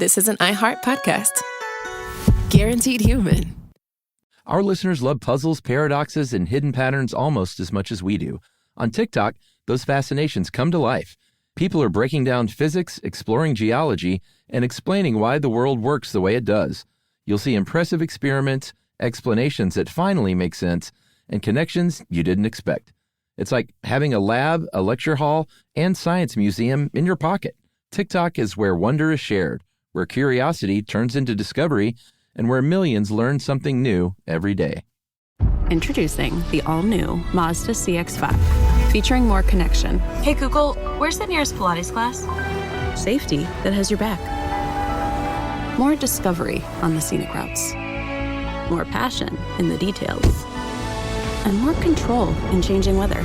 this is an iHeart podcast. Guaranteed human. Our listeners love puzzles, paradoxes, and hidden patterns almost as much as we do. On TikTok, those fascinations come to life. People are breaking down physics, exploring geology, and explaining why the world works the way it does. You'll see impressive experiments, explanations that finally make sense, and connections you didn't expect. It's like having a lab, a lecture hall, and science museum in your pocket. TikTok is where wonder is shared, where curiosity turns into discovery, and where millions learn something new every day. Introducing the all-new Mazda CX-5, featuring more connection. Hey Google, where's the nearest Pilates class? Safety that has your back. More discovery on the scenic routes. More passion in the details. And more control in changing weather.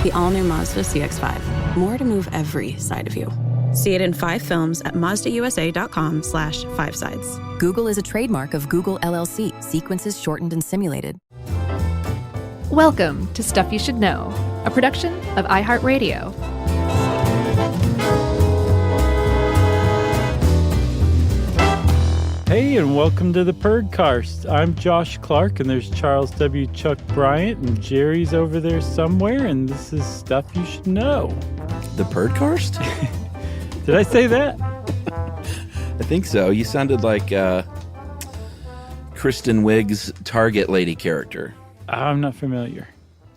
The all-new Mazda CX-5. More to move every side of you. See it in 5 films at MazdaUSA.com/5sides. Google is a trademark of Google LLC. Sequences shortened and simulated. Welcome to Stuff You Should Know, a production of iHeartRadio. Hey, and welcome to the Perdcast. I'm Josh Clark, and there's Charles W. Chuck Bryant, and Jerry's over there somewhere, and this is Stuff You Should Know. The Perdcast? Did I say that? I think so. You sounded like Kristen Wiig's Target lady character. I'm not familiar.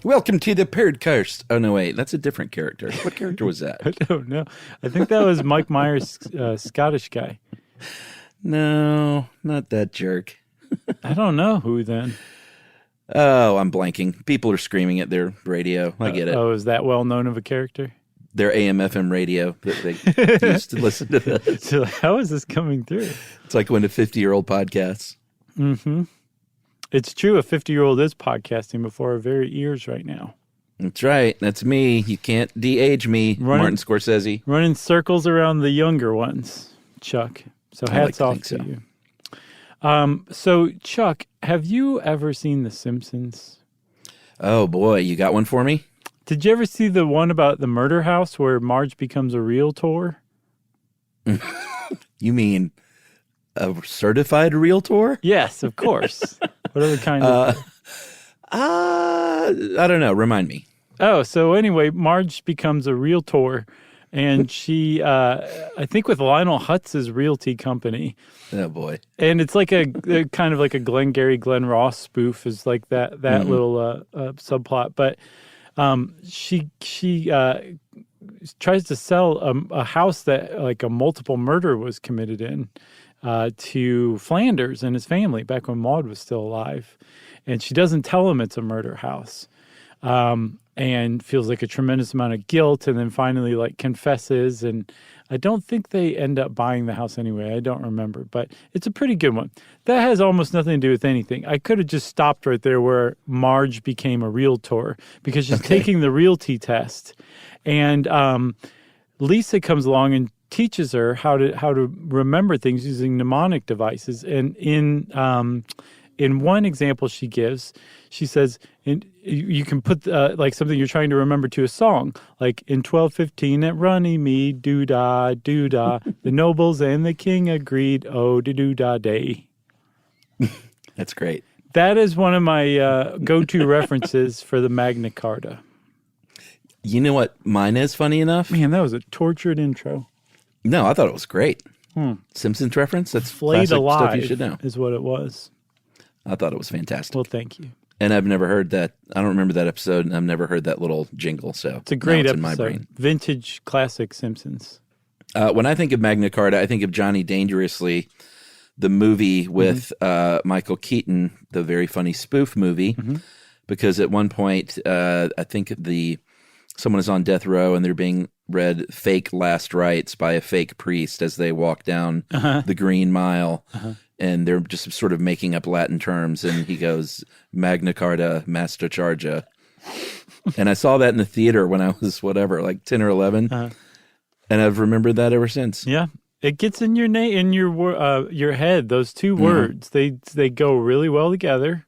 Welcome to the Perdcast. Oh, no, wait. That's a different character. What character was that? I don't know. I think that was Mike Myers' Scottish guy. No, not that jerk. I don't know who then. Oh, I'm blanking. People are screaming at their radio. I get it. Oh, is that well known of a character? Their AM/FM radio that they used to listen to this. So how is this coming through? It's like when a 50-year-old podcasts. Mm-hmm. It's true. A 50-year-old is podcasting before our very ears right now. That's right. That's me. You can't de-age me, Martin Scorsese. Running circles around the younger ones, Chuck. So hats off to you. So, Chuck, have you ever seen The Simpsons? Oh, boy. You got one for me? Did you ever see the one about the murder house where Marge becomes a realtor? You mean a certified realtor? Yes, of course. What other kind of... I don't know. Remind me. Oh, so anyway, Marge becomes a realtor, and she, I think with Lionel Hutz's realty company. Oh, boy. And it's like a kind of like a Glengarry Glen Ross spoof is like that little subplot. But she tries to sell a house that like a multiple murder was committed in to Flanders and his family back when Maude was still alive. And she doesn't tell him it's a murder house. And feels like a tremendous amount of guilt, and then finally like confesses. And I don't think they end up buying the house anyway. I don't remember, but it's a pretty good one. That has almost nothing to do with anything. I could have just stopped right there where Marge became a realtor because she's taking the realty test, and Lisa comes along and teaches her how to remember things using mnemonic devices. And in one example she gives, she says, you can put like something you're trying to remember to a song, like in 12:15 at Runnymede, doo-dah, doo-dah, the nobles and the king agreed, oh, doo-dah day. That's great. That is one of my go-to references for the Magna Carta. You know what mine is, funny enough? Man, that was a tortured intro. No, I thought it was great. Simpsons reference? That's Flayed classic alive stuff you should know. is what it was. I thought it was fantastic. Well, thank you. And I've never heard that. I don't remember that episode, and I've never heard that little jingle. So it's a great episode. In my brain. Vintage classic Simpsons. When I think of Magna Carta, I think of Johnny Dangerously, the movie with Michael Keaton, the very funny spoof movie, because at one point, I think someone is on death row and they're being read fake last rites by a fake priest as they walk down the Green Mile. And they're just sort of making up Latin terms. And he goes, Magna Carta, Master Charga. And I saw that in the theater when I was, like 10 or 11. And I've remembered that ever since. Yeah. It gets in your head, those two words. They go really well together.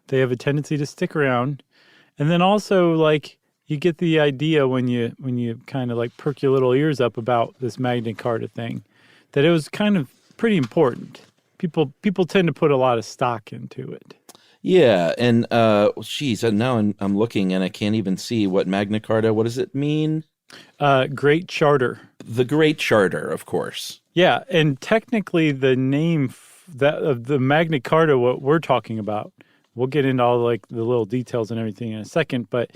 They have a tendency to stick around. And then also, like, you get the idea when you kind of, like, perk your little ears up about this Magna Carta thing, that it was kind of pretty important. People tend to put a lot of stock into it. Yeah, and now I'm looking and I can't even see what Magna Carta. What does it mean? Great Charter. The Great Charter, of course. Yeah, and technically the name of the Magna Carta, what we're talking about, we'll get into all like the little details and everything in a second, but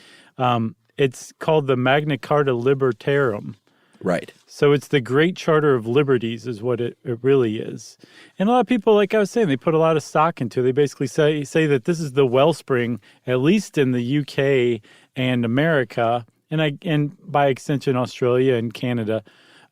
it's called the Magna Carta Libertarum. Right. So it's the Great Charter of Liberties is what it really is. And a lot of people, like I was saying, they put a lot of stock into it. They basically say that this is the wellspring, at least in the UK and America, and by extension Australia and Canada,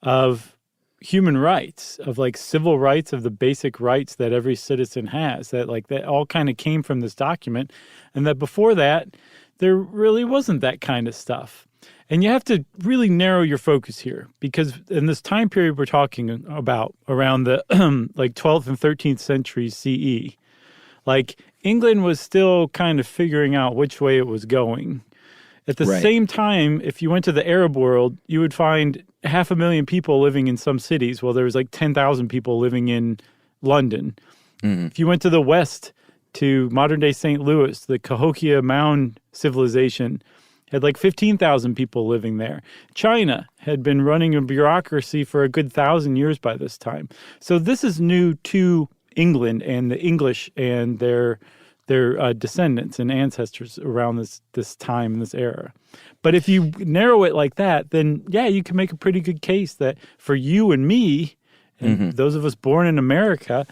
of human rights, of like civil rights, of the basic rights that every citizen has, that all kind of came from this document. And that before that, there really wasn't that kind of stuff. And you have to really narrow your focus here, because in this time period we're talking about, around the like 12th and 13th centuries CE, like England was still kind of figuring out which way it was going. At the same time, if you went to the Arab world, you would find 500,000 people living in some cities. Well, there was like 10,000 people living in London. Mm-hmm. If you went to the West, to modern-day St. Louis, the Cahokia Mound civilization had like 15,000 people living there. China had been running a bureaucracy for a good 1,000 years by this time. So this is new to England and the English and their descendants and ancestors around this time and this era. But if you narrow it like that, then yeah, you can make a pretty good case that for you and me, and those of us born in America,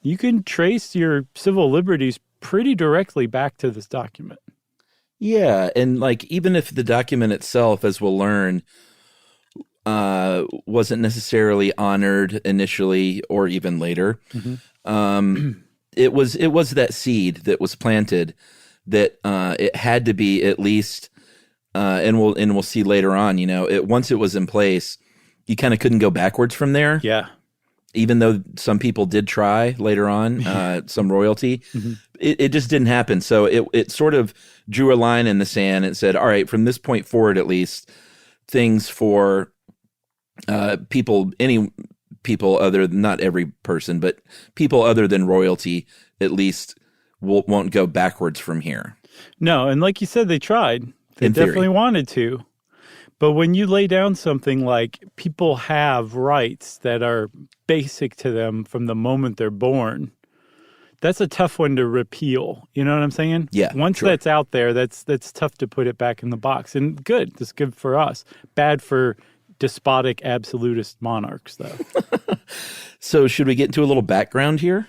you can trace your civil liberties pretty directly back to this document. Yeah, and like even if the document itself, as we'll learn, wasn't necessarily honored initially or even later, it was that seed that was planted that it had to be at least, and we'll see later on. Once it was in place, you kind of couldn't go backwards from there. Yeah. Even though some people did try later on, some royalty, it just didn't happen. So it sort of drew a line in the sand and said, all right, from this point forward, at least, things for any people other than, not every person, but people other than royalty, at least won't go backwards from here. No, and like you said, they tried. They definitely wanted to. But when you lay down something like people have rights that are basic to them from the moment they're born, that's a tough one to repeal. You know what I'm saying? Yeah. Once that's out there, that's tough to put it back in the box. And good. That's good for us. Bad for despotic, absolutist monarchs, though. So should we get into a little background here?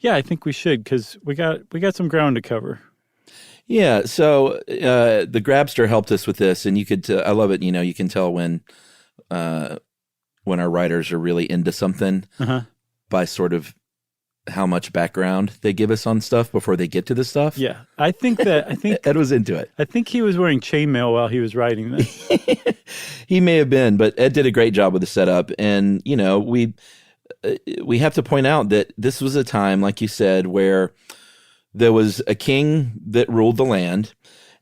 Yeah, I think we should, because we got some ground to cover. Yeah, so the Grabster helped us with this, and you could I love it. You can tell when our writers are really into something by sort of how much background they give us on stuff before they get to the stuff. Yeah, I think Ed was into it. I think he was wearing chainmail while he was writing this. He may have been, but Ed did a great job with the setup, and we have to point out that this was a time, like you said, where there was a king that ruled the land,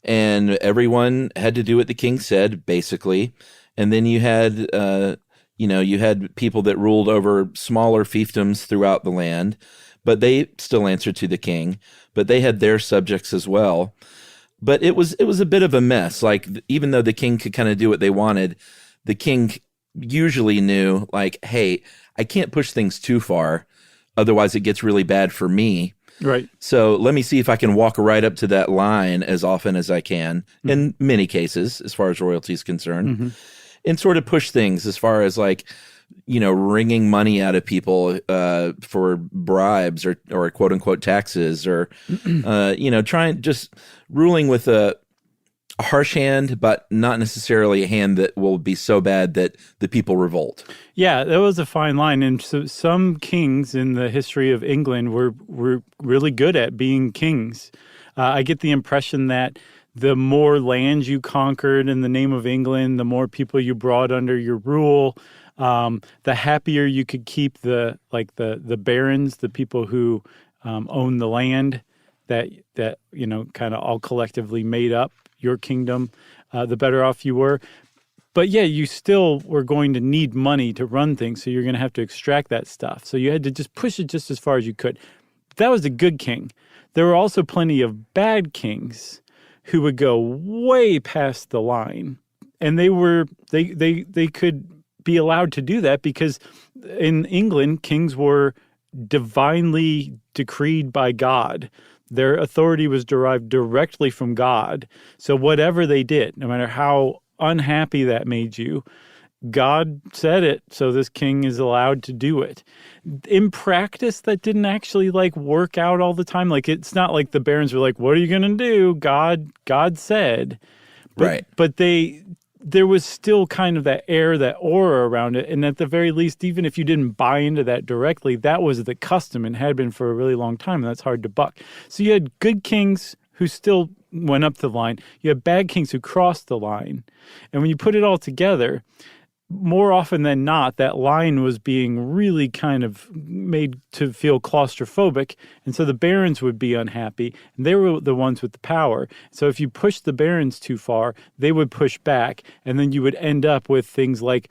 and everyone had to do what the king said, basically. And then you had, you had people that ruled over smaller fiefdoms throughout the land, but they still answered to the king. But they had their subjects as well. But it was a bit of a mess. Like, even though the king could kind of do what they wanted, the king usually knew, like, hey, I can't push things too far, otherwise it gets really bad for me. Right. So let me see if I can walk right up to that line as often as I can, in many cases, as far as royalty is concerned, and sort of push things as far as like, wringing money out of people for bribes or quote unquote taxes, or, trying, just ruling with a harsh hand, but not necessarily a hand that will be so bad that the people revolt. Yeah, that was a fine line. And so some kings in the history of England were really good at being kings. I get the impression that the more land you conquered in the name of England, the more people you brought under your rule, the happier you could keep the barons, the people who own the land that kind of all collectively made up your kingdom, the better off you were. But yeah, you still were going to need money to run things, so you're going to have to extract that stuff. So you had to just push it just as far as you could. That was a good king. There were also plenty of bad kings who would go way past the line. And they could be allowed to do that because in England, kings were divinely decreed by God. Their authority was derived directly from God. So whatever they did, no matter how unhappy that made you, God said it, so this king is allowed to do it. In practice, that didn't actually work out all the time. It's not like the barons were like, "What are you going to do?" God said, Right. But there was still kind of that air, that aura around it, and at the very least, even if you didn't buy into that directly, that was the custom and had been for a really long time, and that's hard to buck. So you had good kings who still went up the line. You had bad kings who crossed the line, and when you put it all together, more often than not, that line was being really kind of made to feel claustrophobic. And so the barons would be unhappy, and they were the ones with the power. So if you pushed the barons too far, they would push back, and then you would end up with things like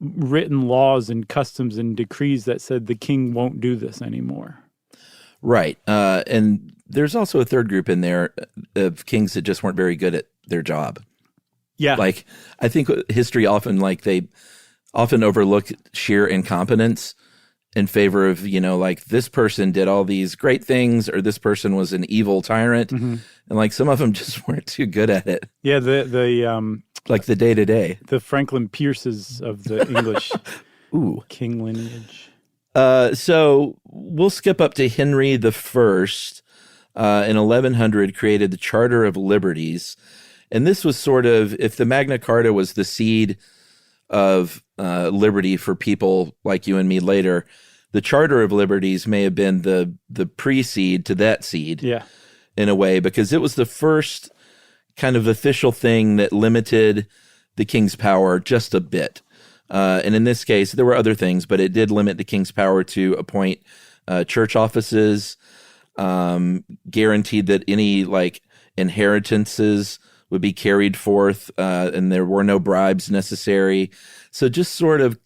written laws and customs and decrees that said the king won't do this anymore. Right. And there's also a third group in there of kings that just weren't very good at their job. Yeah. I think history often, they often overlook sheer incompetence in favor of, this person did all these great things or this person was an evil tyrant. Mm-hmm. And some of them just weren't too good at it. Yeah. The day-to-day. The Franklin Pierces of the English king lineage. So we'll skip up to Henry the First. In 1100 created the Charter of Liberties. And this was sort of, if the Magna Carta was the seed of liberty for people like you and me later, the Charter of Liberties may have been the pre-seed to that seed, in a way, because it was the first kind of official thing that limited the king's power just a bit. And in this case, there were other things, but it did limit the king's power to appoint church offices, guaranteed that any inheritances would be carried forth, and there were no bribes necessary. So just sort of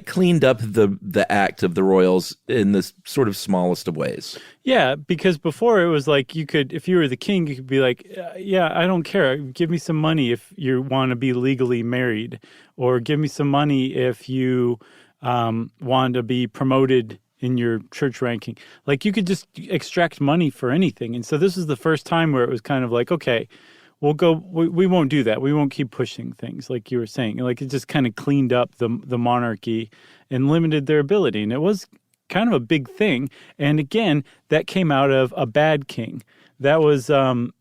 cleaned up the act of the royals in the sort of smallest of ways. Yeah, because before it was you could, if you were the king, you could be yeah, I don't care. Give me some money if you want to be legally married, or give me some money if you want to be promoted in your church ranking. You could just extract money for anything. And so this is the first time where it was kind of okay, we won't do that. We won't keep pushing things like you were saying. It just kind of cleaned up the monarchy and limited their ability. And it was kind of a big thing. And again, that came out of a bad king. That was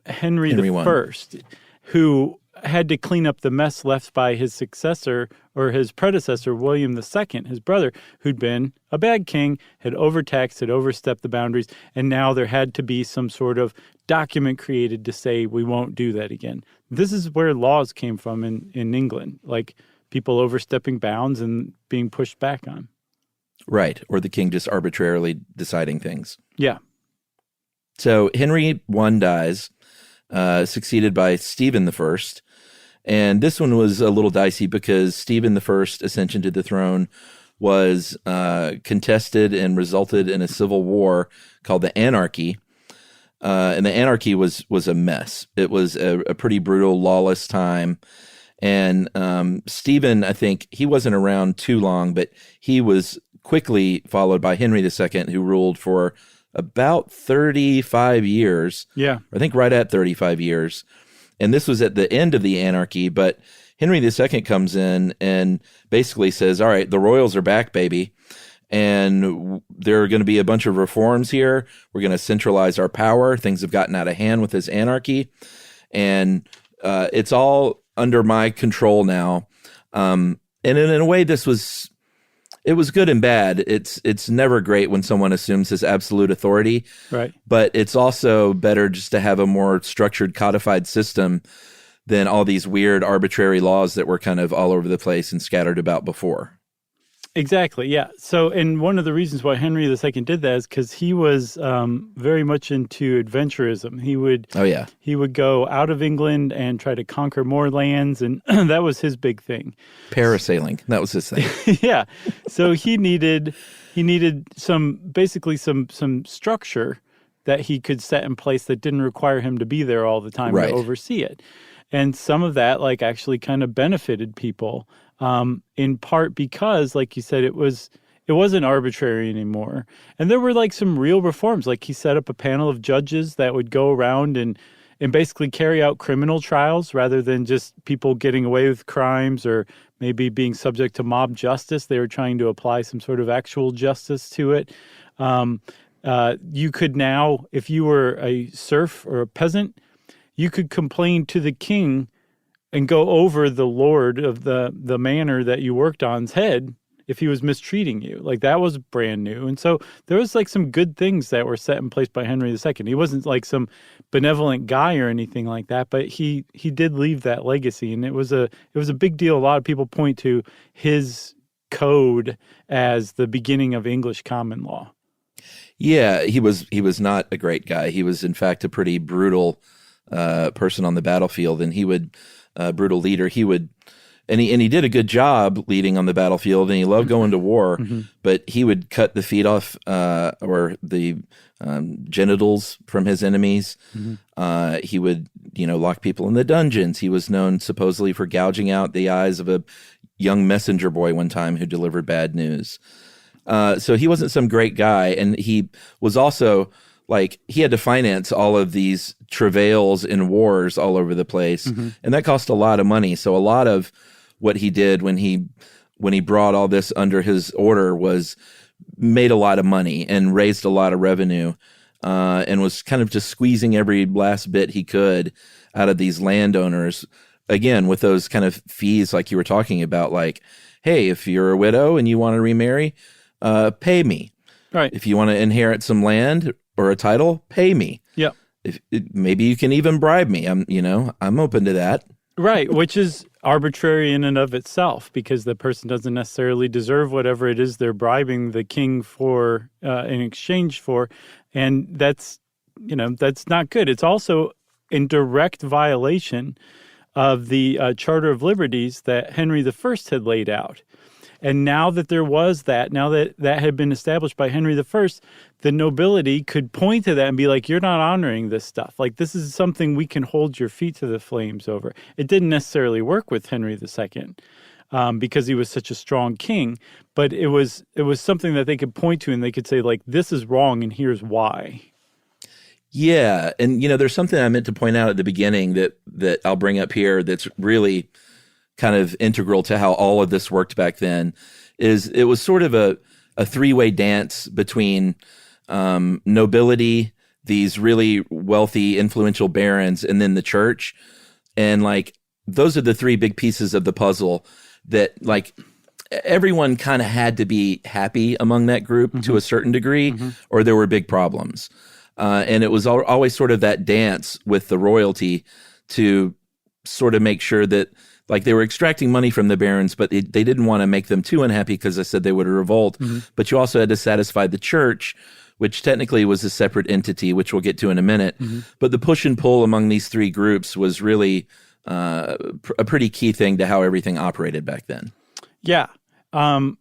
Henry the First, who had to clean up the mess left by his successor or his predecessor, William II, his brother, who'd been a bad king, had overtaxed, had overstepped the boundaries, and now there had to be some sort of document created to say we won't do that again. This is where laws came from in England, people overstepping bounds and being pushed back on. Right, or the king just arbitrarily deciding things. Yeah. So Henry I dies, succeeded by Stephen I. And this one was a little dicey because Stephen I's ascension to the throne was contested and resulted in a civil war called the Anarchy. And the Anarchy was a mess. It was a pretty brutal, lawless time. And Stephen, I think, he wasn't around too long, but he was quickly followed by Henry II, who ruled for about 35 years. Yeah. I think right at 35 years. And this was at the end of the Anarchy, but Henry II comes in and basically says, all right, the royals are back, baby. And there are going to be a bunch of reforms here. We're going to centralize our power. Things have gotten out of hand with this anarchy. And it's all under my control now. And in a way, it was good and bad. It's never great when someone assumes his absolute authority. Right. But it's also better just to have a more structured, codified system than all these weird, arbitrary laws that were kind of all over the place and scattered about before. Exactly, yeah. So, and one of the reasons why Henry II did that is because he was very much into adventurism. He would go out of England and try to conquer more lands, and that was his big thing. Parasailing, that was his thing. Yeah. So he needed some structure that he could set in place that didn't require him to be there all the time to oversee it. And some of that actually kind of benefited people. In part because, like you said, it wasn't arbitrary anymore. And there were some real reforms. Like he set up a panel of judges that would go around and basically carry out criminal trials rather than just people getting away with crimes or maybe being subject to mob justice. They were trying to apply some sort of actual justice to it. You could now, if you were a serf or a peasant, you could complain to the king and go over the lord of the manor that you worked on's head if he was mistreating you. That was brand new. And so there was some good things that were set in place by Henry II. He wasn't some benevolent guy or anything like that, but he did leave that legacy, and it was a big deal. A lot of people point to his code as the beginning of English common law. Yeah, he was not a great guy. He was in fact a pretty brutal person on the battlefield, and he would brutal leader. He would, and he did a good job leading on the battlefield, and he loved going to war. But he would cut the feet off or the genitals from his enemies. He would, lock people in the dungeons. He was known supposedly for gouging out the eyes of a young messenger boy one time who delivered bad news. So he wasn't some great guy, and he was also he had to finance all of these travails in wars all over the place, and that cost a lot of money. So a lot of what he did when he brought all this under his order was made a lot of money and raised a lot of revenue, and was kind of just squeezing every last bit he could out of these landowners. Again, with those kind of fees like you were talking about, hey, if you're a widow and you want to remarry, pay me. Right. If you want to inherit some land or a title, pay me. Yeah. Maybe you can even bribe me. I'm open to that. Right, which is arbitrary in and of itself, because the person doesn't necessarily deserve whatever it is they're bribing the king for in exchange for, and that's not good. It's also in direct violation of the Charter of Liberties that Henry I had laid out. And now that now that had been established by Henry I, the nobility could point to that and be like, you're not honoring this stuff. This is something we can hold your feet to the flames over. It didn't necessarily work with Henry II because he was such a strong king, but it was something that they could point to and they could say, this is wrong and here's why. Yeah, and there's something I meant to point out at the beginning that I'll bring up here that's really kind of integral to how all of this worked back then. Is it was sort of a three-way dance between nobility, these really wealthy, influential barons, and then the church. And those are the three big pieces of the puzzle that everyone kind of had to be happy among that group to a certain degree, or there were big problems. And it was always sort of that dance with the royalty to sort of make sure that they were extracting money from the barons, but they didn't want to make them too unhappy because they said they would revolt. But you also had to satisfy the church, which technically was a separate entity, which we'll get to in a minute. But the push and pull among these three groups was really a pretty key thing to how everything operated back then. Yeah. That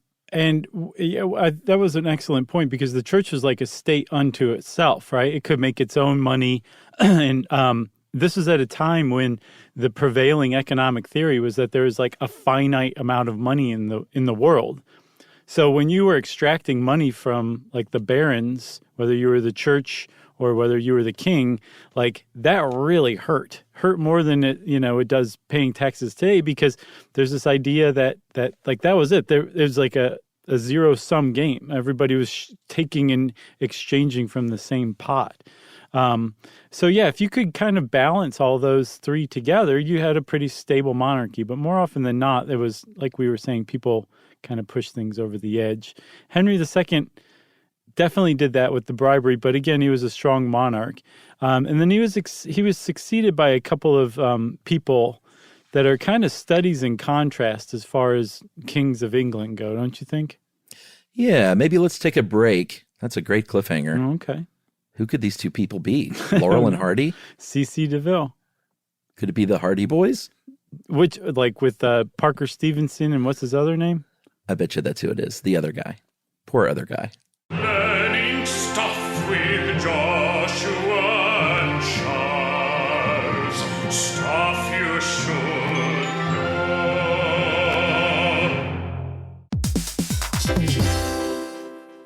was an excellent point, because the church was like a state unto itself, right? It could make its own money. And this was at a time when the prevailing economic theory was that there was a finite amount of money in the world. So when you were extracting money from the barons, whether you were the church or whether you were the king, that really hurt more than it does paying taxes today, because there's this idea that that was it. There's a zero-sum game. Everybody was taking and exchanging from the same pot. So yeah, if you could kind of balance all those three together, you had a pretty stable monarchy. But more often than not, it was, like we were saying, people kind of push things over the edge. Henry II definitely did that with the bribery, but again, he was a strong monarch. And then he was succeeded by a couple of people that are kind of studies in contrast as far as kings of England go, don't you think? Yeah, maybe let's take a break. That's a great cliffhanger. Okay. Who could these two people be? Laurel and Hardy? C.C. DeVille. Could it be the Hardy Boys? Which, like with Parker Stevenson and what's his other name? I bet you that's who it is. The other guy. Poor other guy. Learning stuff with Joshua and Charles. Stuff you should know.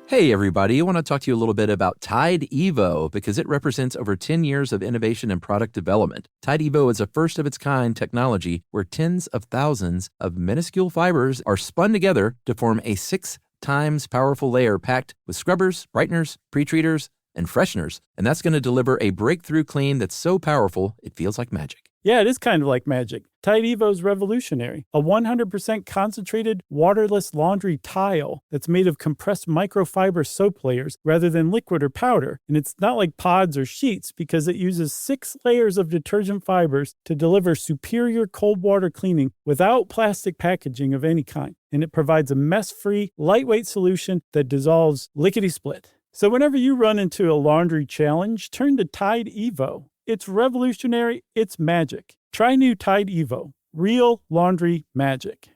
Hey, everybody. I want to talk to you a little bit about Tide Evo because it represents over 10 years of innovation and product development. Tide Evo is a first-of-its-kind technology where tens of thousands of minuscule fibers are spun together to form a 6 times powerful layer packed with scrubbers, brighteners, pre-treaters, and fresheners. And that's going to deliver a breakthrough clean that's so powerful, it feels like magic. Yeah, it is kind of like magic. Tide Evo is revolutionary. A 100% concentrated, waterless laundry tile that's made of compressed microfiber soap layers rather than liquid or powder. And it's not like pods or sheets because it uses 6 layers of detergent fibers to deliver superior cold water cleaning without plastic packaging of any kind. And it provides a mess-free, lightweight solution that dissolves lickety-split. So whenever you run into a laundry challenge, turn to Tide Evo. It's revolutionary. It's magic. Try new Tide Evo. Real laundry magic.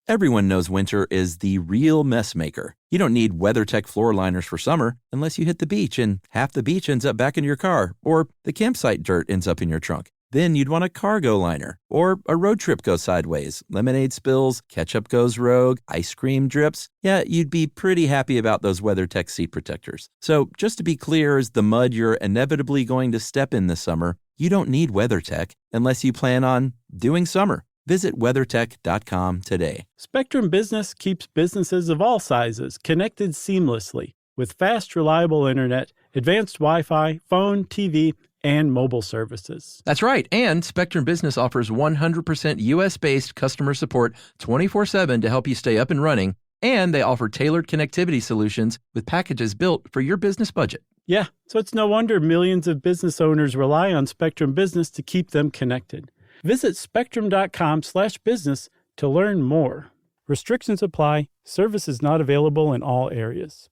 Everyone knows winter is the real mess maker. You don't need WeatherTech floor liners for summer unless you hit the beach and half the beach ends up back in your car or the campsite dirt ends up in your trunk. Then you'd want a cargo liner or a road trip goes sideways. Lemonade spills, ketchup goes rogue, ice cream drips. Yeah, you'd be pretty happy about those WeatherTech seat protectors. So just to be clear, as the mud you're inevitably going to step in this summer, you don't need WeatherTech unless you plan on doing summer. Visit WeatherTech.com today. Spectrum Business keeps businesses of all sizes connected seamlessly with fast, reliable internet, advanced Wi-Fi, phone, TV, and mobile services. That's right. And Spectrum Business offers 100% U.S.-based customer support 24/7 to help you stay up and running. And they offer tailored connectivity solutions with packages built for your business budget. Yeah, so it's no wonder millions of business owners rely on Spectrum Business to keep them connected. Visit spectrum.com/business to learn more. Restrictions apply. Services not available in all areas.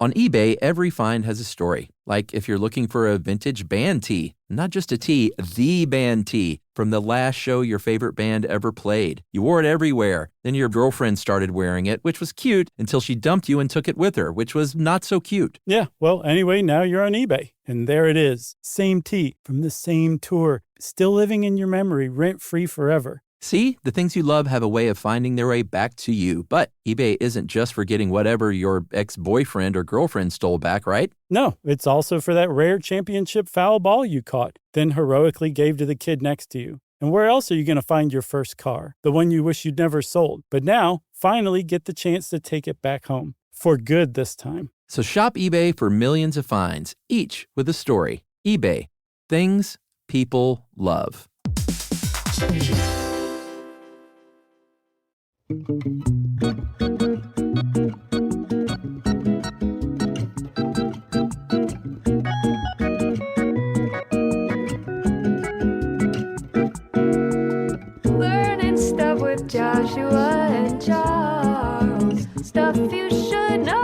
On eBay, every find has a story. Like if you're looking for a vintage band tee, not just a tee, the band tee from the last show your favorite band ever played. You wore it everywhere. Then your girlfriend started wearing it, which was cute until she dumped you and took it with her, which was not so cute. Yeah, well, anyway, now you're on eBay. And there it is. Same tee from the same tour. Still living in your memory, rent-free forever. See, the things you love have a way of finding their way back to you. But eBay isn't just for getting whatever your ex-boyfriend or girlfriend stole back, right? No, it's also for that rare championship foul ball you caught, then heroically gave to the kid next to you. And where else are you going to find your first car? The one you wish you'd never sold. But now, finally get the chance to take it back home. For good this time. So shop eBay for millions of finds, each with a story. eBay. Things people love. Learning stuff with Joshua and Charles. Stuff you should know.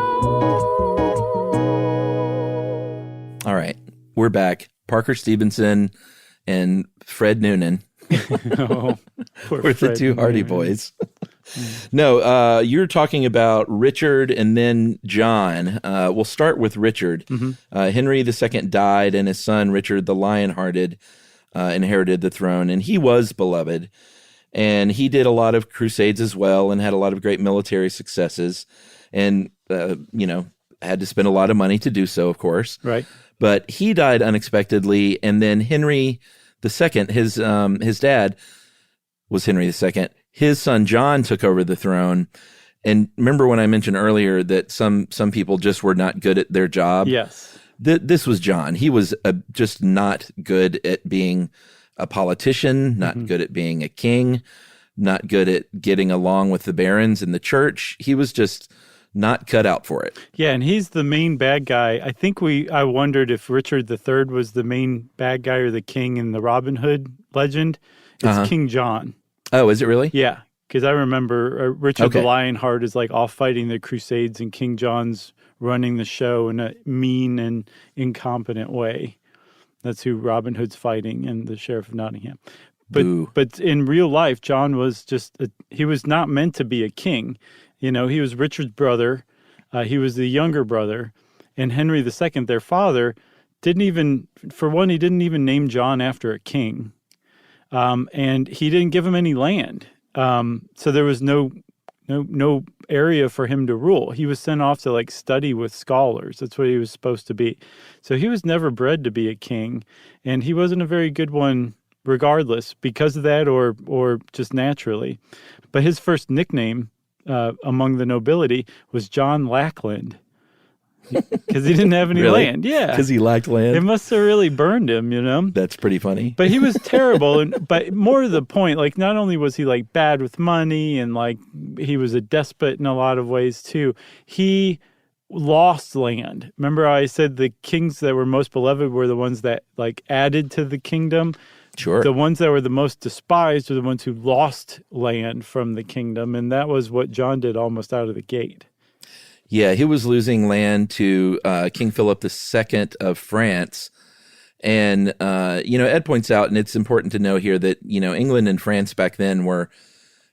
All right, we're back. Parker Stevenson and Fred Noonan. Oh, we're the two Hardy Boys. No, you're talking about Richard and then John. We'll start with Richard. Henry II died, and his son Richard the Lionhearted inherited the throne, and he was beloved. And he did a lot of crusades as well and had a lot of great military successes and, had to spend a lot of money to do so, of course. Right. But he died unexpectedly, and then Henry II, his dad was Henry II. His son John took over the throne. And remember when I mentioned earlier that some people just were not good at their job? Yes. This was John. He was just not good at being a politician, not good at being a king, not good at getting along with the barons in the church. He was just not cut out for it. Yeah, and he's the main bad guy. I think I wondered if Richard III was the main bad guy or the king in the Robin Hood legend. It's King John. Oh, is it really? Yeah, because I remember Richard the Okay. Lionheart is like off fighting the Crusades, and King John's running the show in a mean and incompetent way. That's who Robin Hood's fighting, and the Sheriff of Nottingham. But in real life, John was he was not meant to be a king. You know, he was Richard's brother. He was the younger brother. And Henry II, their father, he didn't even name John after a king. And he didn't give him any land. So there was no area for him to rule. He was sent off to like study with scholars. That's what he was supposed to be. So he was never bred to be a king, and he wasn't a very good one regardless, because of that or just naturally. But his first nickname among the nobility was John Lackland, because he didn't have any Really? land. Yeah. Because he lacked land? It must have really burned him, you know? That's pretty funny. But he was terrible. But more to the point, like, not only was he like bad with money and like he was a despot in a lot of ways too, he lost land. Remember I said the kings that were most beloved were the ones that like added to the kingdom? Sure. The ones that were the most despised were the ones who lost land from the kingdom. And that was what John did almost out of the gate. Yeah, he was losing land to King Philip II of France. And, Ed points out, and it's important to know here that, England and France back then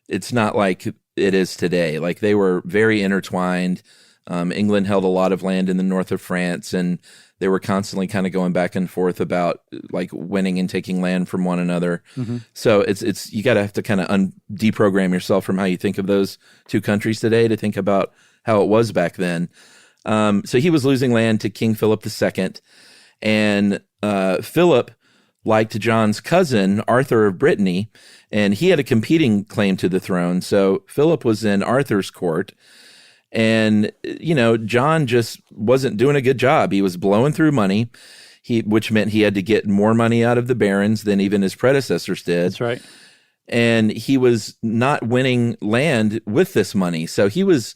it's not like it is today. Like, they were very intertwined. England held a lot of land in the north of France, and they were constantly kind of going back and forth about like winning and taking land from one another. Mm-hmm. So it's you got to have to kind of deprogram yourself from how you think of those two countries today to think about how it was back then. So he was losing land to King Philip II, and Philip liked John's cousin, Arthur of Brittany, and he had a competing claim to the throne. So Philip was in Arthur's court, and, John just wasn't doing a good job. He was blowing through money, which meant he had to get more money out of the barons than even his predecessors did. That's right. And he was not winning land with this money. So he was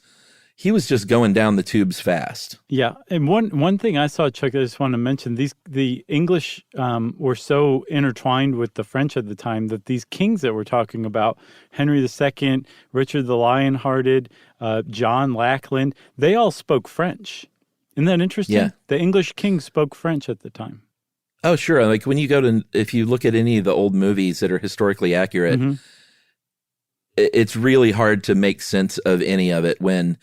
just going down the tubes fast. Yeah. And one thing I saw, Chuck, I just want to mention, the English were so intertwined with the French at the time that these kings that we're talking about, Henry II, Richard the Lionhearted, John Lackland, they all spoke French. Isn't that interesting? Yeah. The English kings spoke French at the time. Oh, sure. Like when you if you look at any of the old movies that are historically accurate, mm-hmm. it's really hard to make sense of any of it when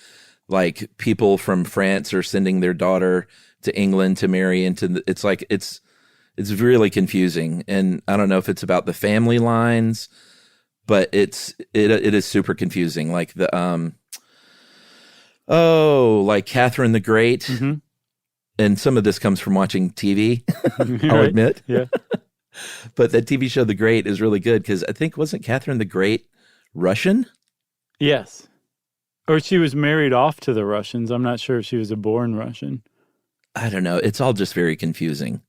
like people from France are sending their daughter to England to marry into it's really confusing. And I don't know if it's about the family lines, but it is super confusing. Like like Catherine the Great. Mm-hmm. And some of this comes from watching TV, I'll admit. Yeah. But that TV show, The Great, is really good because I think, wasn't Catherine the Great Russian? Yes. Or she was married off to the Russians. I'm not sure if she was a born Russian. I don't know. It's all just very confusing.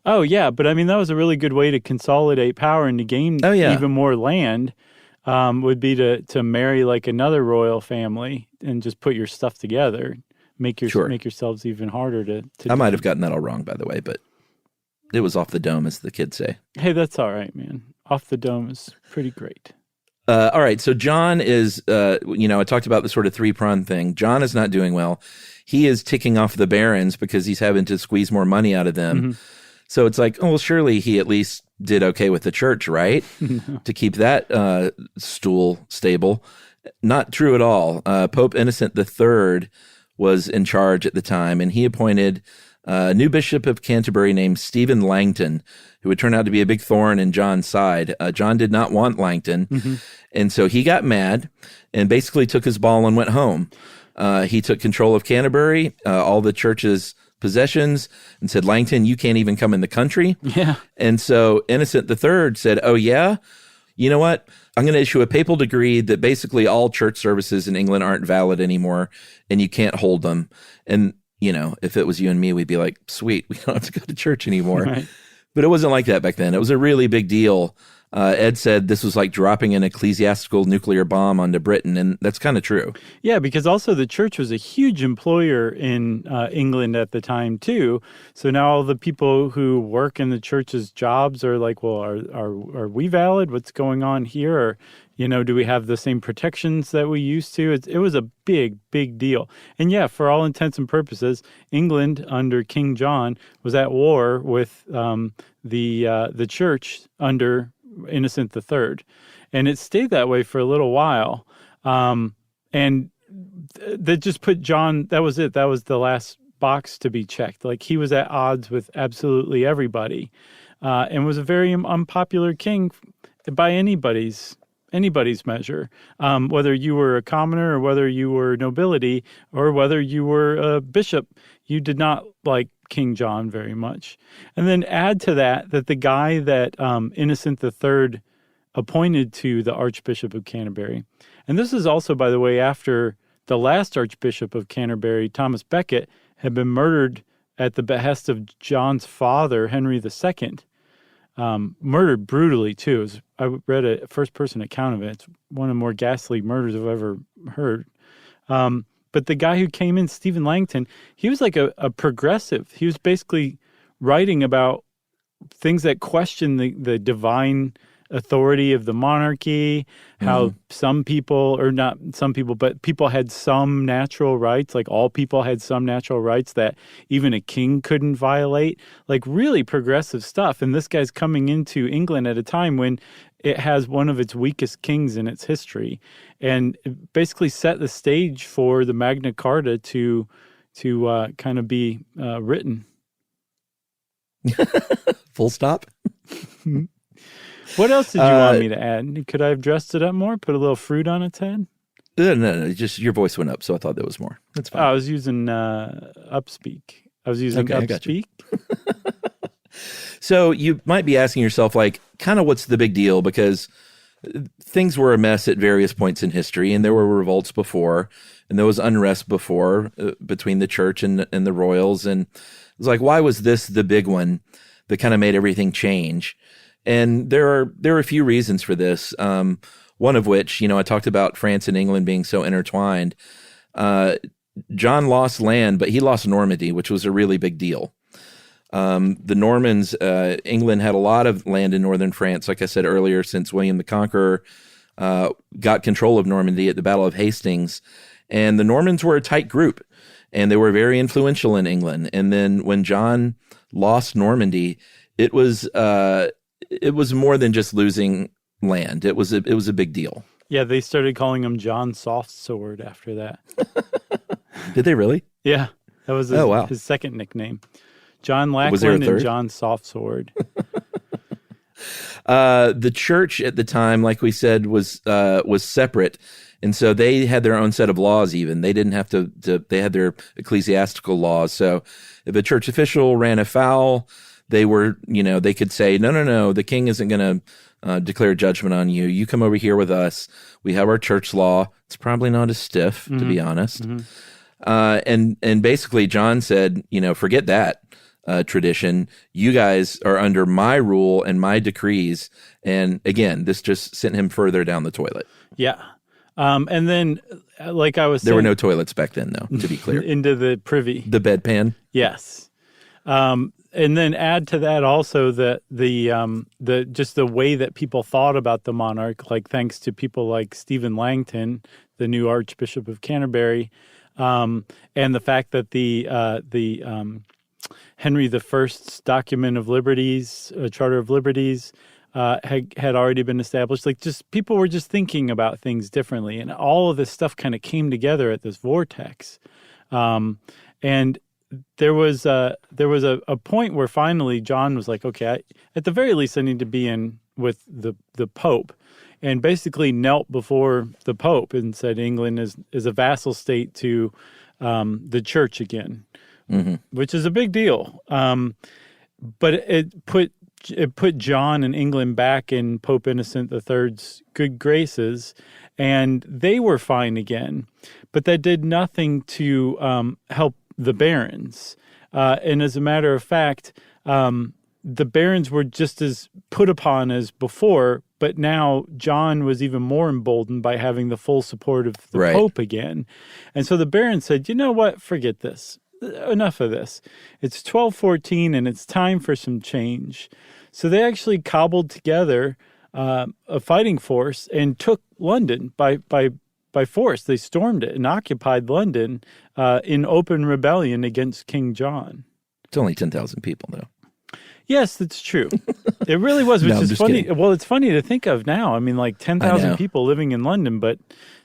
Oh, yeah. But I mean, that was a really good way to consolidate power and to gain even more land, would be to marry like another royal family and just put your stuff together. Make yourselves even harder to I might have gotten that all wrong, by the way, but it was off the dome, as the kids say. Hey, that's all right, man. Off the dome is pretty great. All right, so John is, I talked about the sort of three-pronged thing. John is not doing well. He is ticking off the barons because he's having to squeeze more money out of them. Mm-hmm. So it's like, oh, well, surely he at least did okay with the church, right? No. To keep that stool stable. Not true at all. Pope Innocent III was in charge at the time, and he appointed a new bishop of Canterbury named Stephen Langton, who would turn out to be a big thorn in John's side. John did not want Langton, mm-hmm. and so he got mad and basically took his ball and went home. He took control of Canterbury, all the church's possessions, and said, Langton, you can't even come in the country. Yeah. And so Innocent III said, oh, yeah? You know what? I'm going to issue a papal decree that basically all church services in England aren't valid anymore, and you can't hold them. And, if it was you and me, we'd be like, sweet, we don't have to go to church anymore. Right. But it wasn't like that back then. It was a really big deal Ed said this was like dropping an ecclesiastical nuclear bomb onto Britain, and that's kind of true. Yeah, because also the church was a huge employer in England at the time too. So now all the people who work in the church's jobs are like, well, are we valid? What's going on here? Or, do we have the same protections that we used to? It was a big, big deal. And yeah, for all intents and purposes, England under King John was at war with the church under Innocent III. And it stayed that way for a little while. And that just put John, that was it. That was the last box to be checked. Like, he was at odds with absolutely everybody, and was a very unpopular king by anybody's measure, whether you were a commoner or whether you were nobility or whether you were a bishop. You did not like King John very much. And then add to that the guy that Innocent III appointed to the Archbishop of Canterbury, and this is also, by the way, after the last Archbishop of Canterbury, Thomas Becket, had been murdered at the behest of John's father, Henry II. Murdered brutally, too. I read a first-person account of it. It's one of the more ghastly murders I've ever heard. But the guy who came in, Stephen Langton, he was like a progressive. He was basically writing about things that question the divine authority of the monarchy, how some people, or not some people, but people had some natural rights, like all people had some natural rights that even a king couldn't violate, like really progressive stuff. And this guy's coming into England at a time when it has one of its weakest kings in its history, and it basically set the stage for the Magna Carta to kind of be written. Full stop. What else did you want me to add? Could I have dressed it up more? Put a little fruit on its head? No, just your voice went up, so I thought there was more. That's fine. I was using Upspeak. Upspeak. So you might be asking yourself, like, kind of what's the big deal? Because things were a mess at various points in history, and there were revolts before, and there was unrest before between the church and the royals. And it was like, why was this the big one that kind of made everything change? And there are a few reasons for this. One of which, I talked about France and England being so intertwined. John lost land, but he lost Normandy, which was a really big deal. The Normans, England had a lot of land in northern France, like I said earlier, since William the Conqueror got control of Normandy at the Battle of Hastings. And the Normans were a tight group, and they were very influential in England. And then when John lost Normandy, it was more than just losing land. It was a big deal. Yeah, they started calling him John Soft Sword after that. Did they really? Yeah, that was his second nickname. John Was there a Lackland and third? John Soft Sword. The church at the time, like we said, was separate, and so they had their own set of laws. Even they didn't have to. They had their ecclesiastical laws. So if a church official ran afoul, they were, they could say, no, the king isn't going to declare judgment on you. You come over here with us. We have our church law. It's probably not as stiff, to be honest. And basically John said, forget that tradition. You guys are under my rule and my decrees. And again, this just sent him further down the toilet. Yeah. And then, like I was saying, there were no toilets back then, though, to be clear. Into the privy. The bedpan. Yes. And then add to that also that the just the way that people thought about the monarch, like thanks to people like Stephen Langton, the new Archbishop of Canterbury, and the fact that the Henry I's document of liberties, Charter of Liberties, had already been established. Like, just people were just thinking about things differently, and all of this stuff kind of came together at this vortex, and there was a point where finally John was like, okay, at the very least I need to be in with the Pope, and basically knelt before the Pope and said England is a vassal state to the church again, which is a big deal. But it put John and England back in Pope Innocent III's good graces, and they were fine again. But that did nothing to help the barons. And as a matter of fact, the barons were just as put upon as before but now John was even more emboldened by having the full support of the Pope again. And so the barons said, you know what, forget this. Enough of this. It's 1214 and it's time for some change. So they actually cobbled together a fighting force and took London by force. They stormed it and occupied London in open rebellion against King John. It's only 10,000 people, though. Yes, that's true. It really was, which is funny. Kidding. Well, it's funny to think of now. I mean, like 10,000 people living in London, but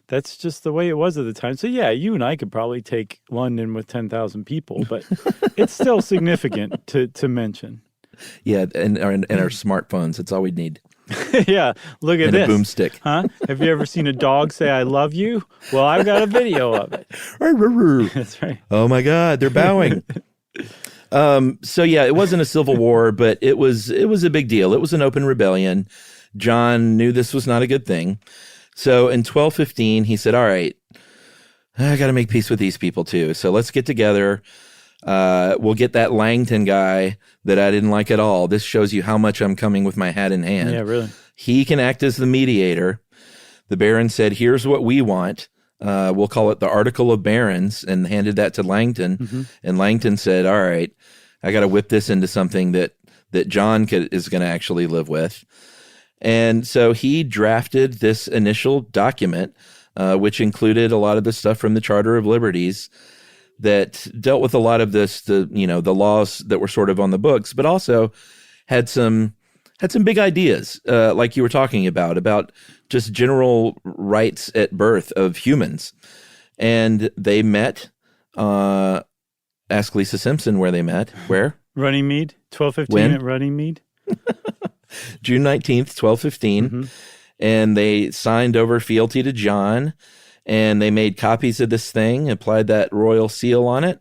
that's just the way it was at the time. So, yeah, you and I could probably take London with 10,000 people, but it's still significant to mention. Yeah, and our smartphones. That's all we need. Yeah, look at and this. And a boomstick. Huh? Have you ever seen a dog say, I love you? Well, I've got a video of it. That's right. Oh, my God, they're bowing. So, yeah, it wasn't a civil war, but it was a big deal. It was an open rebellion. John knew this was not a good thing. So in 1215, he said, all right, I got to make peace with these people, too. So let's get together. We'll get that Langton guy that I didn't like at all. This shows you how much I'm coming with my hat in hand. Yeah, really. He can act as the mediator. The baron said, here's what we want. We'll call it the Article of Barons, and handed that to Langton. Mm-hmm. And Langton said, all right, I got to whip this into something that John is going to actually live with. And so he drafted this initial document, which included a lot of the stuff from the Charter of Liberties that dealt with a lot of this, the laws that were sort of on the books, but also had some big ideas, like you were talking about just general rights at birth of humans. And they met, ask Lisa Simpson where they met. Where? Runnymede, 1215 when? At Runnymede. June 19th, 1215. Mm-hmm. And they signed over fealty to John, and they made copies of this thing, applied that royal seal on it.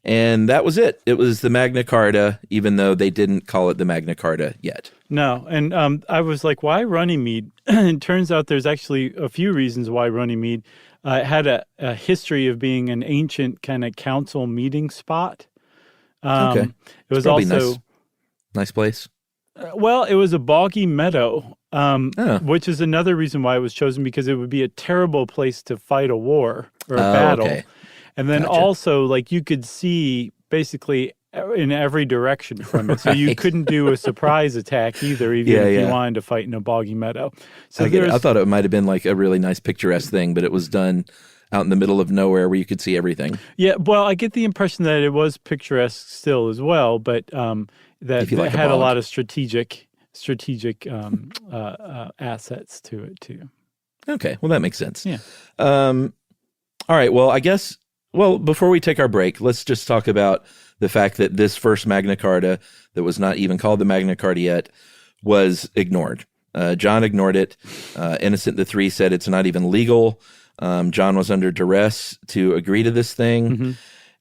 And that was it. It was the Magna Carta, even though they didn't call it the Magna Carta yet. No. And I was like, why Runnymede? It turns out there's actually a few reasons why Runnymede. It had a history of being an ancient kind of council meeting spot. Okay. It was also nice place. Well, it was a boggy meadow, which is another reason why it was chosen, because it would be a terrible place to fight a war or a battle. Okay. And then also, like, you could see basically in every direction from it. So you couldn't do a surprise attack either, if you wanted to fight in a boggy meadow. So I thought it might have been like a really nice picturesque thing, but it was done out in the middle of nowhere where you could see everything. Yeah, well, I get the impression that it was picturesque still as well, but that it had a lot of strategic assets to it too. Okay, well, that makes sense. Yeah. All right, well, I guess, before we take our break, let's just talk about the fact that this first Magna Carta, that was not even called the Magna Carta yet, was ignored. John ignored it. Innocent III said it's not even legal. John was under duress to agree to this thing. Mm-hmm.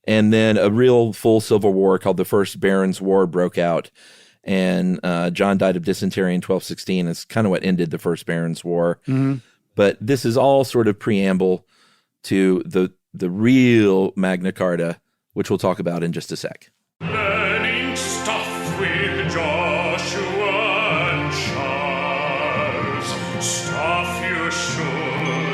And then a real full civil war called the First Barons' War broke out. And John died of dysentery in 1216. It's kind of what ended the First Barons' War. Mm-hmm. But this is all sort of preamble to the real Magna Carta, which we'll talk about in just a sec. Learning stuff with Joshua and Charles. Stuff you should know.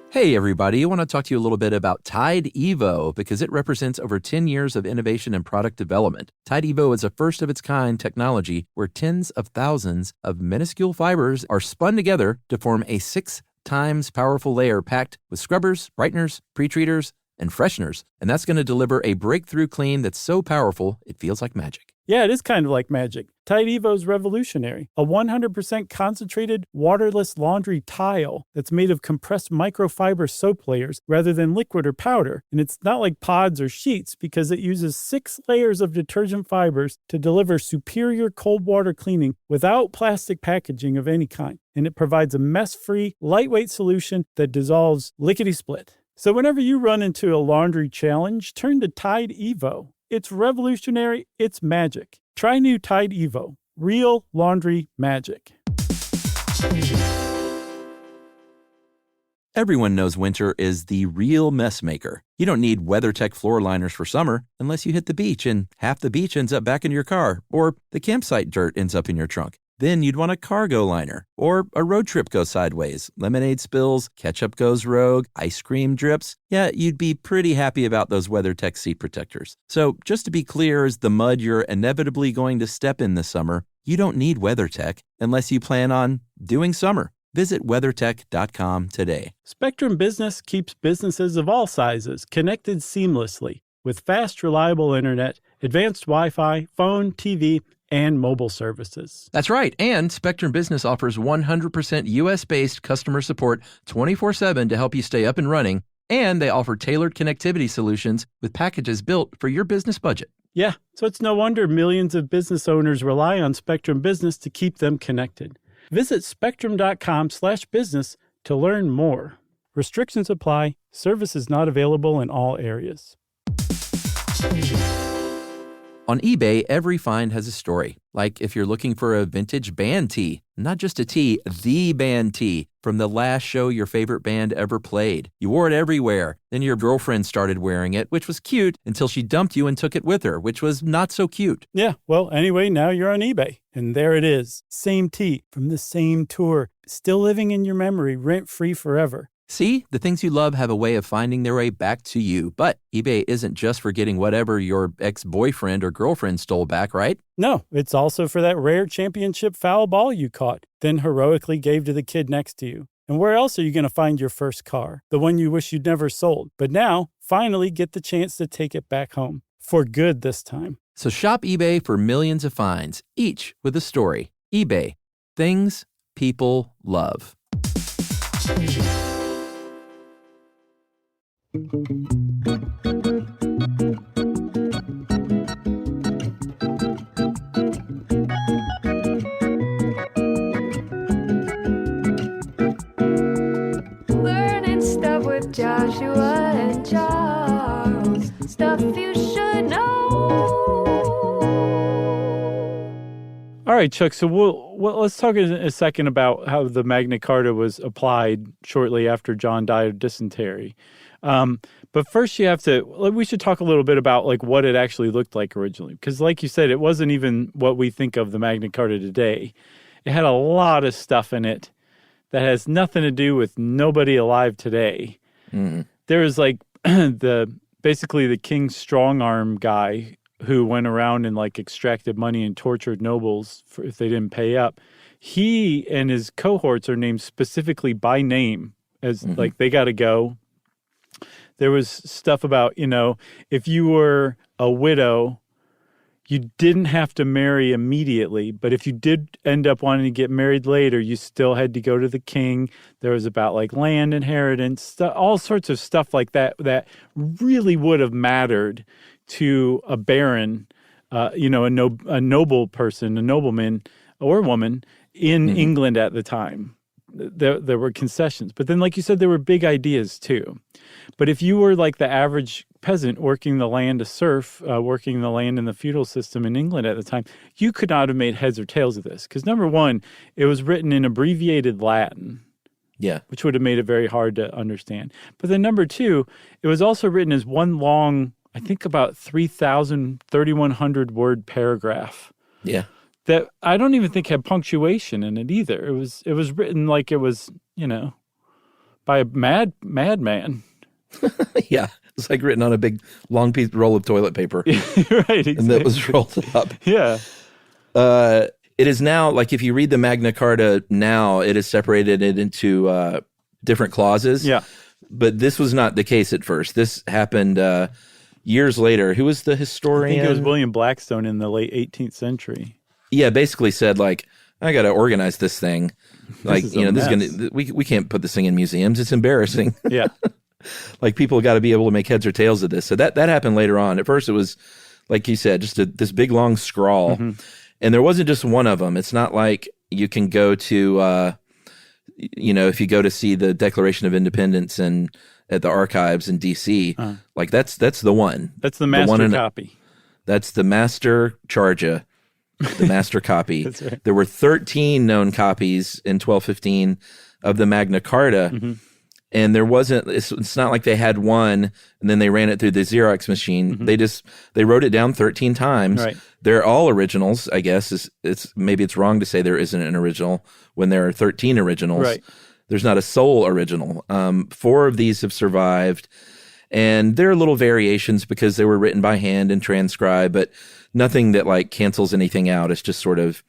Hey, everybody. I want to talk to you a little bit about Tide Evo, because it represents over 10 years of innovation and product development. Tide Evo is a first-of-its-kind technology where tens of thousands of minuscule fibers are spun together to form a 6 times powerful layer packed with scrubbers, brighteners, pre-treaters, and fresheners. And that's going to deliver a breakthrough clean that's so powerful, it feels like magic. Yeah, it is kind of like magic. Tide Evo is revolutionary. A 100% concentrated, waterless laundry tile that's made of compressed microfiber soap layers rather than liquid or powder. And it's not like pods or sheets, because it uses 6 layers of detergent fibers to deliver superior cold water cleaning without plastic packaging of any kind. And it provides a mess-free, lightweight solution that dissolves lickety-split. So whenever you run into a laundry challenge, turn to Tide Evo. It's revolutionary. It's magic. Try new Tide Evo. Real laundry magic. Everyone knows winter is the real mess maker. You don't need WeatherTech floor liners for summer unless you hit the beach and half the beach ends up back in your car, or the campsite dirt ends up in your trunk. Then you'd want a cargo liner, or a road trip goes sideways, lemonade spills, ketchup goes rogue, ice cream drips. Yeah, you'd be pretty happy about those WeatherTech seat protectors. So just to be clear, as the mud you're inevitably going to step in this summer, you don't need WeatherTech unless you plan on doing summer. Visit WeatherTech.com today. Spectrum Business keeps businesses of all sizes connected seamlessly with fast, reliable internet, advanced Wi-Fi, phone, TV, and mobile services. That's right. And Spectrum Business offers 100% U.S.-based customer support 24/7 to help you stay up and running. And they offer tailored connectivity solutions with packages built for your business budget. Yeah, so it's no wonder millions of business owners rely on Spectrum Business to keep them connected. Visit spectrum.com/business to learn more. Restrictions apply. Services not available in all areas. On eBay, every find has a story. Like if you're looking for a vintage band tee, not just a tee, the band tee from the last show your favorite band ever played. You wore it everywhere. Then your girlfriend started wearing it, which was cute, until she dumped you and took it with her, which was not so cute. Yeah, well, anyway, now you're on eBay. And there it is. Same tee from the same tour. Still living in your memory, rent-free forever. See, the things you love have a way of finding their way back to you. But eBay isn't just for getting whatever your ex-boyfriend or girlfriend stole back, right? No, it's also for that rare championship foul ball you caught, then heroically gave to the kid next to you. And where else are you going to find your first car? The one you wish you'd never sold. But now, finally get the chance to take it back home. For good this time. So shop eBay for millions of finds, each with a story. eBay. Things people love. Learning stuff with Joshua and Charles. Stuff you should know. All right, Chuck, so let's talk in a second about how the Magna Carta was applied shortly after John died of dysentery. But first we should talk a little bit about like what it actually looked like originally. Because like you said, it wasn't even what we think of the Magna Carta today. It had a lot of stuff in it that has nothing to do with nobody alive today. Mm. There was like basically the king's strong arm guy who went around and like extracted money and tortured nobles if they didn't pay up. He and his cohorts are named specifically by name as like they got to go. There was stuff about, if you were a widow, you didn't have to marry immediately. But if you did end up wanting to get married later, you still had to go to the king. There was about like land inheritance, all sorts of stuff like that really would have mattered to a baron, a noble person, a nobleman or woman in England at the time. There were concessions. But then, like you said, there were big ideas too. But if you were like the average peasant working the land, a serf, working the land in the feudal system in England at the time, you could not have made heads or tails of this. Because number one, it was written in abbreviated Latin. Yeah. Which would have made it very hard to understand. But then number two, it was also written as one long, I think about 3,100 word paragraph. Yeah. That I don't even think had punctuation in it either. It was written like it was, by a madman. Yeah. It's like written on a big long roll of toilet paper. Right, exactly. And that was rolled up. Yeah. It is now, like if you read the Magna Carta now, it is separated into different clauses. Yeah. But this was not the case at first. This happened years later. Who was the historian? I think it was William Blackstone in the late 18th century. Yeah, basically said like, I got to organize this thing. Like, this is going to, we can't put this thing in museums. It's embarrassing. Yeah. Like people got to be able to make heads or tails of this. So that happened later on. At first it was, like you said, just this big long scrawl. Mm-hmm. And there wasn't just one of them. It's not like you can go to, if you go to see the Declaration of Independence and at the archives in D.C., like that's the one. That's the master copy. That's the master charja. The master copy. That's right. There were 13 known copies in 1215 of the Magna Carta. Mm-hmm. And there wasn't, it's not like they had one and then they ran it through the Xerox machine. They wrote it down 13 times. Right. They're all originals, I guess. Maybe it's wrong to say there isn't an original when there are 13 originals. Right. There's not a sole original. 4 of these have survived, and there are little variations because they were written by hand and transcribed, but nothing that like cancels anything out. It's just sort of,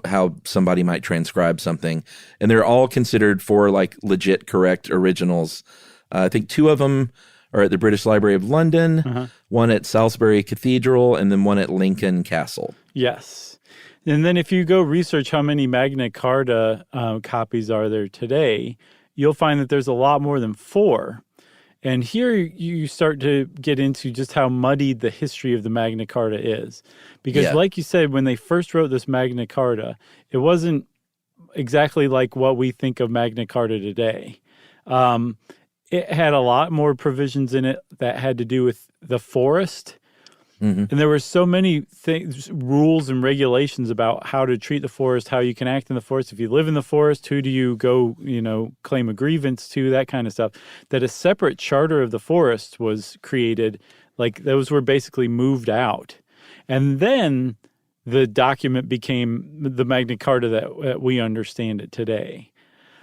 how somebody might transcribe something. And they're all considered for like legit, correct originals. I think 2 of them are at the British Library of London, one at Salisbury Cathedral, and then one at Lincoln Castle. Yes. And then if you go research how many Magna Carta copies are there today, you'll find that there's a lot more than 4. And here you start to get into just how muddied the history of the Magna Carta is. Because like you said, when they first wrote this Magna Carta, it wasn't exactly like what we think of Magna Carta today. It had a lot more provisions in it that had to do with the forest. And there were so many things, rules and regulations about how to treat the forest, how you can act in the forest. If you live in the forest, who do you go, claim a grievance to, that kind of stuff. That a separate charter of the forest was created. Like those were basically moved out. And then the document became the Magna Carta that we understand it today.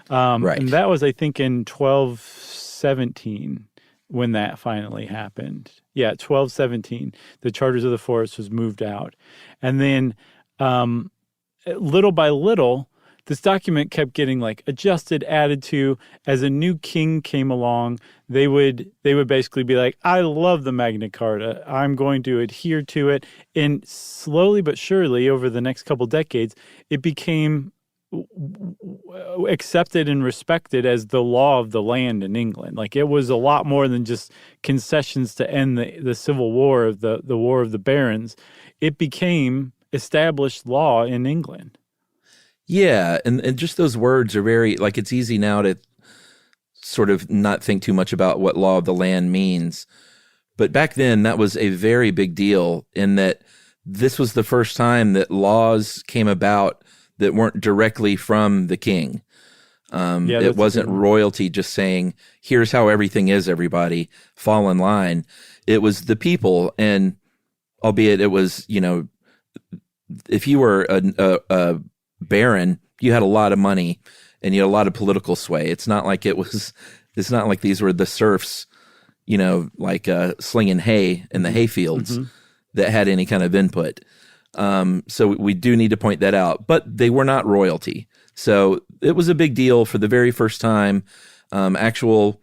Right. And that was, I think, in 1217 when that finally happened. Yeah, 1217, the Charters of the Forest was moved out. And then little by little, this document kept getting like adjusted, added to. As a new king came along, they would basically be like, I love the Magna Carta. I'm going to adhere to it. And slowly but surely over the next couple decades, it became accepted and respected as the law of the land in England. Like it was a lot more than just concessions to end the civil war of the War of the Barons. It became established law in England. Yeah, and just those words are very, like, it's easy now to sort of not think too much about what law of the land means. But back then, that was a very big deal in that this was the first time that laws came about that weren't directly from the king. It wasn't royalty just saying, here's how everything is, everybody, fall in line. It was the people, and albeit it was, if you were a baron, you had a lot of money and you had a lot of political sway. It's not like these were the serfs, slinging hay in the hay fields that had any kind of input. So we do need to point that out, but they were not royalty. So it was a big deal for the very first time. Actual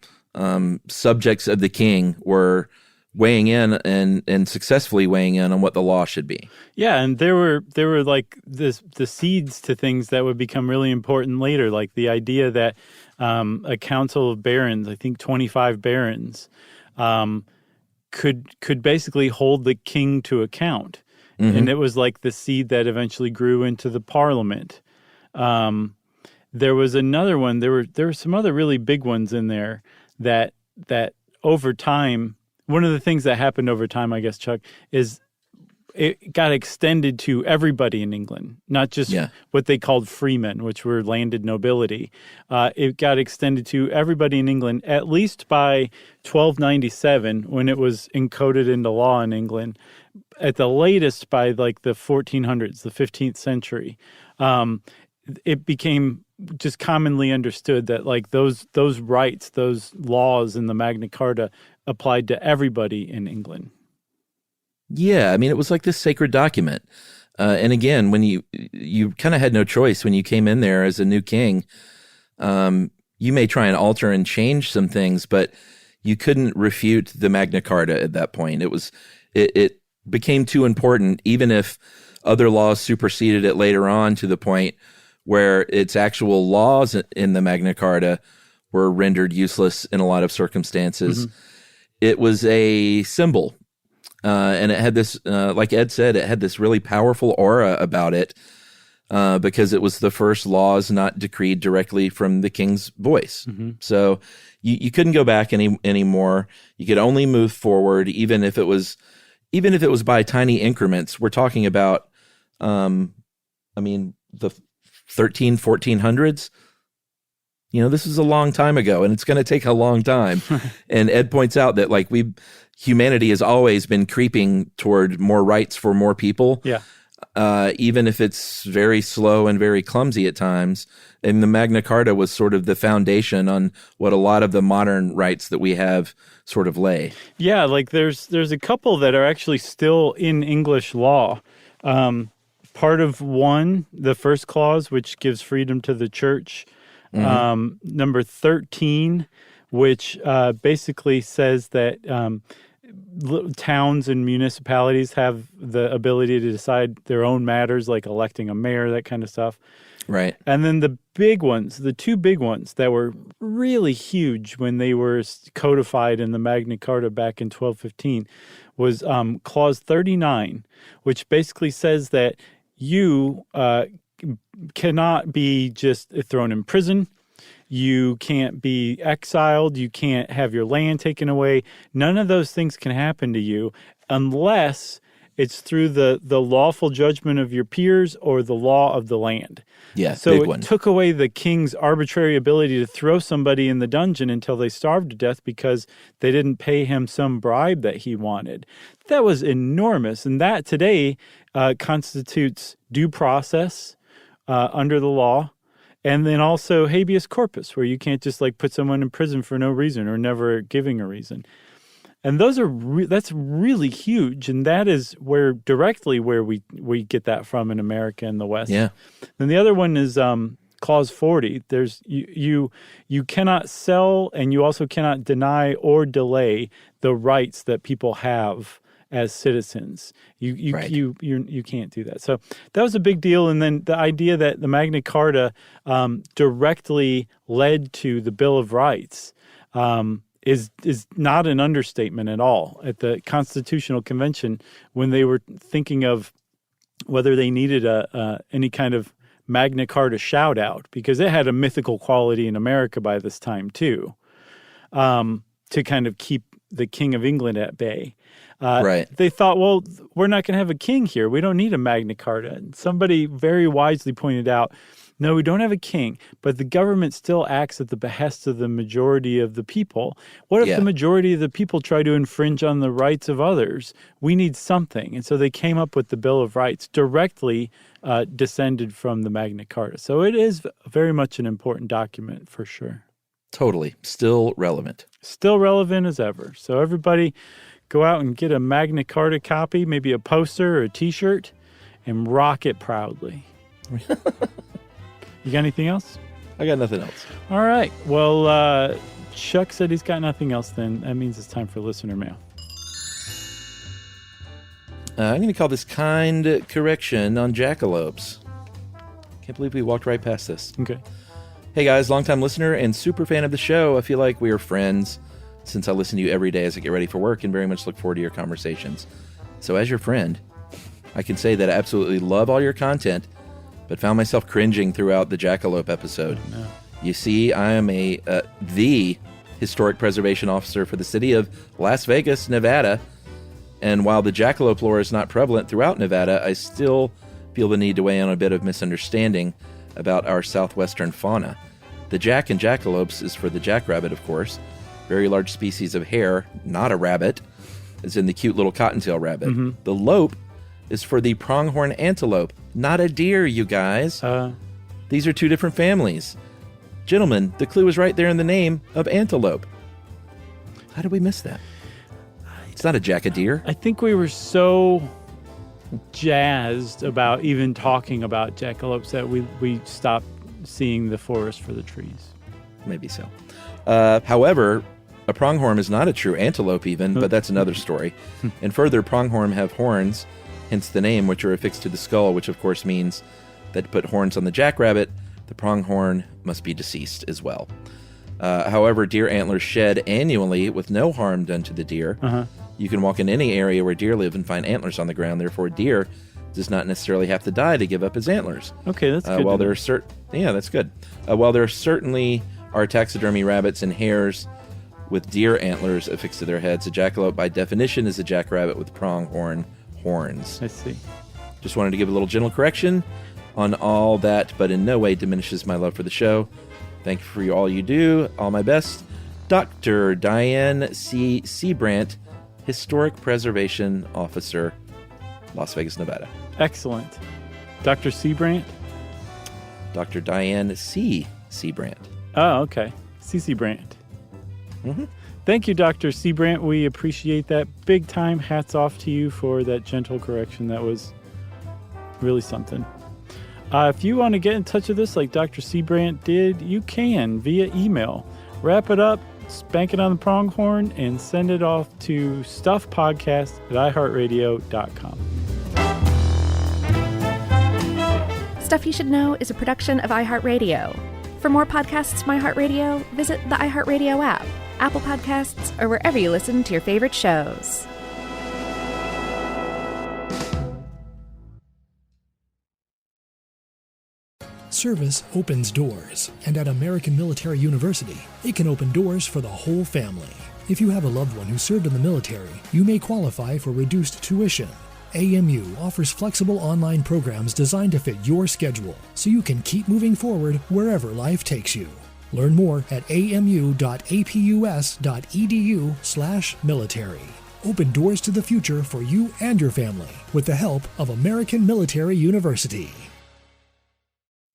subjects of the king were weighing in and successfully weighing in on what the law should be. Yeah, and there were like the seeds to things that would become really important later, like the idea that a council of barons, I think 25 barons, could basically hold the king to account. And it was like the seed that eventually grew into the parliament. There was another one. There were some other really big ones in there that over time, one of the things that happened over time, I guess, Chuck, is it got extended to everybody in England, not just what they called freemen, which were landed nobility. It got extended to everybody in England, at least by 1297, when it was encoded into law in England. At the latest, by like the 1400s, the 15th century, it became just commonly understood that like those rights, those laws in the Magna Carta applied to everybody in England. Yeah, I mean, it was like this sacred document. And again, when you kind of had no choice when you came in there as a new king. You may try and alter and change some things, but you couldn't refute the Magna Carta at that point. It became too important, even if other laws superseded it later on to the point where its actual laws in the Magna Carta were rendered useless in a lot of circumstances. It was a symbol. And it had this, like Ed said, it had this really powerful aura about it because it was the first laws not decreed directly from the king's voice. So you couldn't go back anymore. You could only move forward, even if it was by tiny increments. We're talking about, the 1400s. This is a long time ago, and it's going to take a long time. And Ed points out that like humanity has always been creeping toward more rights for more people. Yeah. Even if it's very slow and very clumsy at times. And the Magna Carta was sort of the foundation on what a lot of the modern rights that we have sort of lay. Yeah, like there's a couple that are actually still in English law. Part of one, the first clause, which gives freedom to the church. Number 13, which basically says that towns and municipalities have the ability to decide their own matters, like electing a mayor, that kind of stuff. Right. And then the big ones, the two big ones that were really huge when they were codified in the Magna Carta back in 1215 was Clause 39, which basically says that you cannot be just thrown in prison. You can't be exiled. You can't have your land taken away. None of those things can happen to you unless it's through the lawful judgment of your peers or the law of the land. Yeah, so big one. Took away the king's arbitrary ability to throw somebody in the dungeon until they starved to death because they didn't pay him some bribe that he wanted. That was enormous. And that today constitutes due process under the law. And then also habeas corpus, where you can't just like put someone in prison for no reason or never giving a reason. And those are that's really huge, and that is directly where we get that from in America and the West. Yeah. Then the other one is Clause 40. There's you cannot sell, and you also cannot deny or delay the rights that people have as citizens. You can't do that. So that was a big deal. And then the idea that the Magna Carta directly led to the Bill of Rights is not an understatement at all. At the Constitutional Convention, when they were thinking of whether they needed any kind of Magna Carta shout out, because it had a mythical quality in America by this time too, to kind of keep the King of England at bay. Right. They thought, well, we're not going to have a king here. We don't need a Magna Carta. And somebody very wisely pointed out, no, we don't have a king, but the government still acts at the behest of the majority of the people. What if the majority of the people try to infringe on the rights of others? We need something. And so they came up with the Bill of Rights, directly descended from the Magna Carta. So it is very much an important document for sure. Totally. Still relevant. Still relevant as ever. So everybody go out and get a Magna Carta copy, maybe a poster or a T-shirt, and rock it proudly. You got anything else? I got nothing else. All right. Well, Chuck said he's got nothing else then. That means it's time for listener mail. I'm going to call this kind correction on jackalopes. Can't believe we walked right past this. Okay. Hey guys, longtime listener and super fan of the show. I feel like we are friends since I listen to you every day as I get ready for work and very much look forward to your conversations. So as your friend, I can say that I absolutely love all your content, but found myself cringing throughout the jackalope episode. Oh, no. You see, I am the historic preservation officer for the city of Las Vegas, Nevada, and while the jackalope lore is not prevalent throughout Nevada, I still feel the need to weigh in on a bit of misunderstanding about our southwestern fauna. The jack in jackalopes is for the jackrabbit, of course, very large species of hare, not a rabbit, as in the cute little cottontail rabbit. Mm-hmm. The lope is for the pronghorn antelope, not a deer, you guys. These are two different families. Gentlemen, the clue is right there in the name of antelope. How did we miss that? It's not a jackadeer. I think we were so jazzed about even talking about jackalopes that we stopped seeing the forest for the trees. Maybe so. However, a pronghorn is not a true antelope even, but that's another story. And further, pronghorn have horns, hence the name, which are affixed to the skull, which of course means that to put horns on the jackrabbit, the pronghorn must be deceased as well. However, deer antlers shed annually with no harm done to the deer. You can walk in any area where deer live and find antlers on the ground. Therefore, deer does not necessarily have to die to give up his antlers. Okay, that's good. While there are that's good. While there certainly are taxidermy rabbits and hares with deer antlers affixed to their heads, a jackalope by definition is a jackrabbit with pronghorn horns. I see. Just wanted to give a little gentle correction on all that, but in no way diminishes my love for the show. Thank you for all you do. All my best. Dr. Diane C. Seabrandt, Historic Preservation Officer, Las Vegas, Nevada. Excellent. Dr. Seabrandt? Dr. Diane C. Seabrandt. Oh, okay. CC Brandt. Mm-hmm. Thank you, Dr. Seabrandt. We appreciate that big time. Hats off to you for that gentle correction. That was really something. If you want to get in touch with us like Dr. Seabrandt did, you can via email. Wrap it up, spank it on the pronghorn, and send it off to stuffpodcast@iheartradio.com. Stuff You Should Know is a production of iHeartRadio. For more podcasts from iHeartRadio, visit the iHeartRadio app, Apple Podcasts, or wherever you listen to your favorite shows. Service opens doors, and at American Military University, it can open doors for the whole family. If you have a loved one who served in the military, you may qualify for reduced tuition. AMU offers flexible online programs designed to fit your schedule, so you can keep moving forward wherever life takes you. Learn more at amu.apus.edu/military. Open doors to the future for you and your family with the help of American Military University.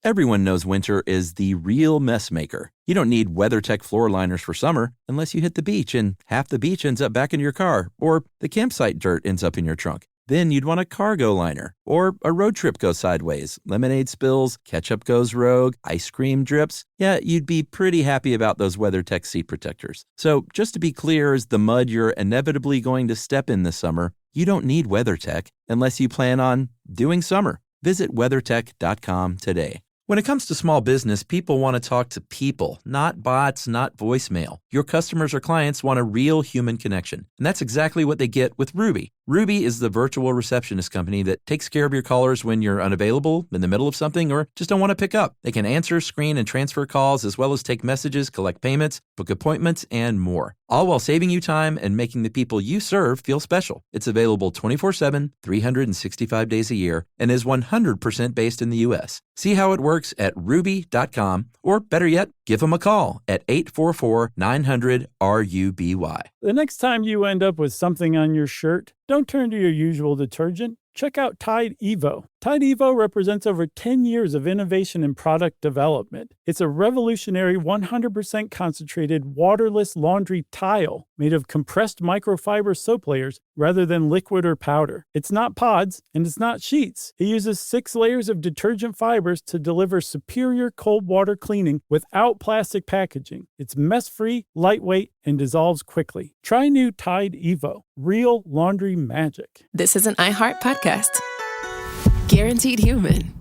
Everyone knows winter is the real mess maker. You don't need WeatherTech floor liners for summer unless you hit the beach and half the beach ends up back in your car, or the campsite dirt ends up in your trunk. Then you'd want a cargo liner, or a road trip goes sideways, lemonade spills, ketchup goes rogue, ice cream drips. Yeah, you'd be pretty happy about those WeatherTech seat protectors. So just to be clear, as the mud you're inevitably going to step in this summer, you don't need WeatherTech unless you plan on doing summer. Visit WeatherTech.com today. When it comes to small business, people want to talk to people, not bots, not voicemail. Your customers or clients want a real human connection, and that's exactly what they get with Ruby. Ruby is the virtual receptionist company that takes care of your callers when you're unavailable, in the middle of something, or just don't want to pick up. They can answer, screen, and transfer calls, as well as take messages, collect payments, book appointments, and more. All while saving you time and making the people you serve feel special. It's available 24/7, 365 days a year, and is 100% based in the U.S. See how it works at ruby.com, or better yet, give them a call at 844-900-RUBY. The next time you end up with something on your shirt, don't turn to your usual detergent. Check out Tide Evo. Tide Evo represents over 10 years of innovation in product development. It's a revolutionary 100% concentrated waterless laundry tile made of compressed microfiber soap layers rather than liquid or powder. It's not pods and it's not sheets. It uses 6 layers of detergent fibers to deliver superior cold water cleaning without plastic packaging. It's mess-free, lightweight, and dissolves quickly. Try new Tide Evo. Real laundry magic. This is an iHeart podcast. Guaranteed human.